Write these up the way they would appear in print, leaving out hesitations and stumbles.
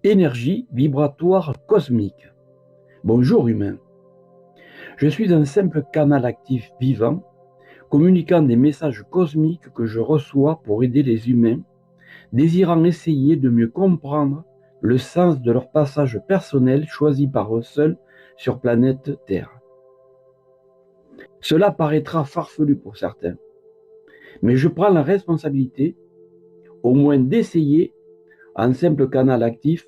Énergie vibratoire cosmique. Bonjour humain. Je suis un simple canal actif vivant, communiquant des messages cosmiques que je reçois pour aider les humains, désirant essayer de mieux comprendre le sens de leur passage personnel choisi par eux seuls sur planète Terre. Cela paraîtra farfelu pour certains, mais je prends la responsabilité, au moins d'essayer, en simple canal actif,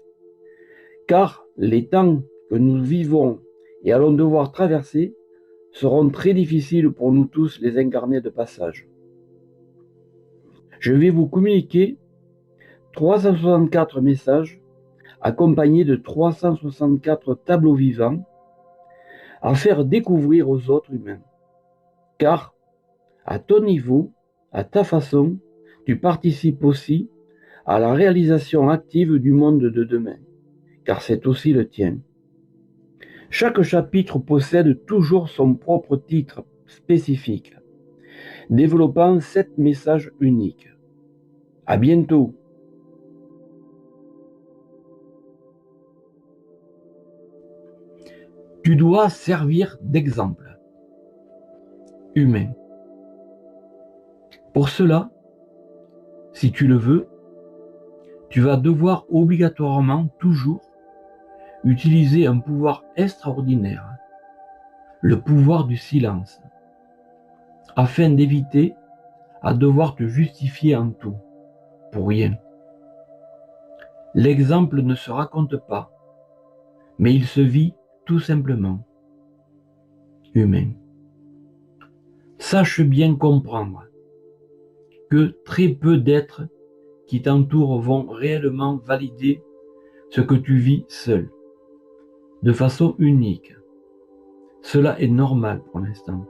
car les temps que nous vivons et allons devoir traverser seront très difficiles pour nous tous les incarnés de passage. Je vais vous communiquer 364 messages accompagnés de 364 tableaux vivants à faire découvrir aux autres humains. Car, à ton niveau, à ta façon, tu participes aussi à la réalisation active du monde de demain, car c'est aussi le tien. Chaque chapitre possède toujours son propre titre spécifique, développant 7 messages uniques. À bientôt. Tu dois servir d'exemple humain. Pour cela, si tu le veux, tu vas devoir obligatoirement toujours utiliser un pouvoir extraordinaire, le pouvoir du silence, afin d'éviter à devoir te justifier en tout, pour rien. L'exemple ne se raconte pas, mais il se vit tout simplement. Humain. Sache bien comprendre que très peu d'êtres qui t'entourent vont réellement valider ce que tu vis seul, de façon unique. Cela est normal pour l'instant.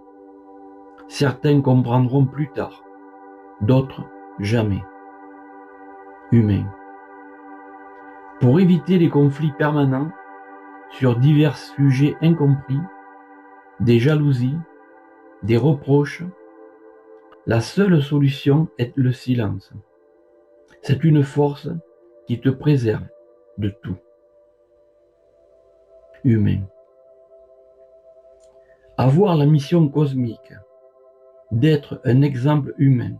Certains comprendront plus tard, d'autres jamais. Humain. Pour éviter les conflits permanents sur divers sujets incompris, des jalousies, des reproches, la seule solution est le silence. C'est une force qui te préserve de tout. Humain. Avoir la mission cosmique d'être un exemple humain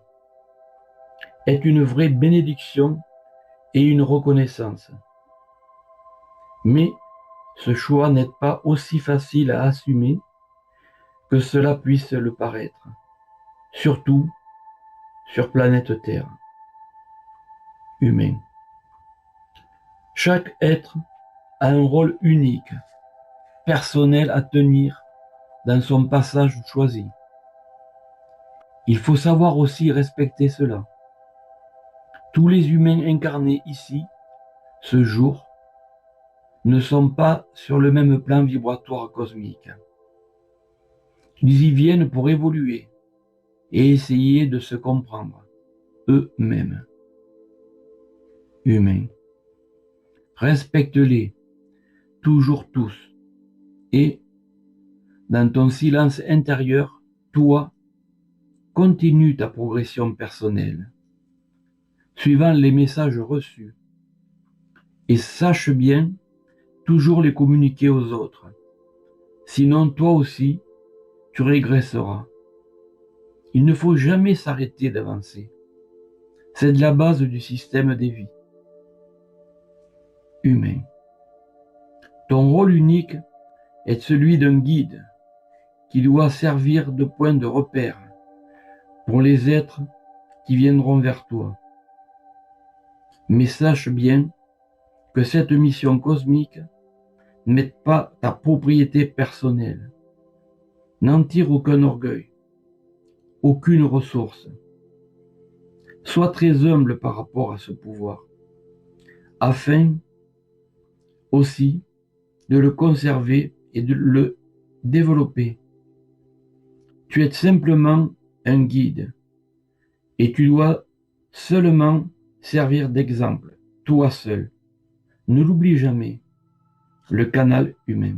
est une vraie bénédiction et une reconnaissance. Mais ce choix n'est pas aussi facile à assumer que cela puisse le paraître, surtout sur planète Terre. Humain. Chaque être a un rôle unique, personnel à tenir dans son passage choisi. Il faut savoir aussi respecter cela. Tous les humains incarnés ici, ce jour, ne sont pas sur le même plan vibratoire cosmique. Ils y viennent pour évoluer et essayer de se comprendre eux-mêmes. Humains. Respecte-les, toujours tous, et, dans ton silence intérieur, toi, continue ta progression personnelle, suivant les messages reçus, et sache bien toujours les communiquer aux autres. Sinon, toi aussi, tu régresseras. Il ne faut jamais s'arrêter d'avancer. C'est de la base du système des vies. Humain. Ton rôle unique est celui d'un guide qui doit servir de point de repère pour les êtres qui viendront vers toi. Mais sache bien que cette mission cosmique n'est pas ta propriété personnelle. N'en tire aucun orgueil, aucune ressource. Sois très humble par rapport à ce pouvoir, afin aussi de le conserver et de le développer. Tu es simplement un guide et tu dois seulement servir d'exemple, toi seul. Ne l'oublie jamais, le canal humain.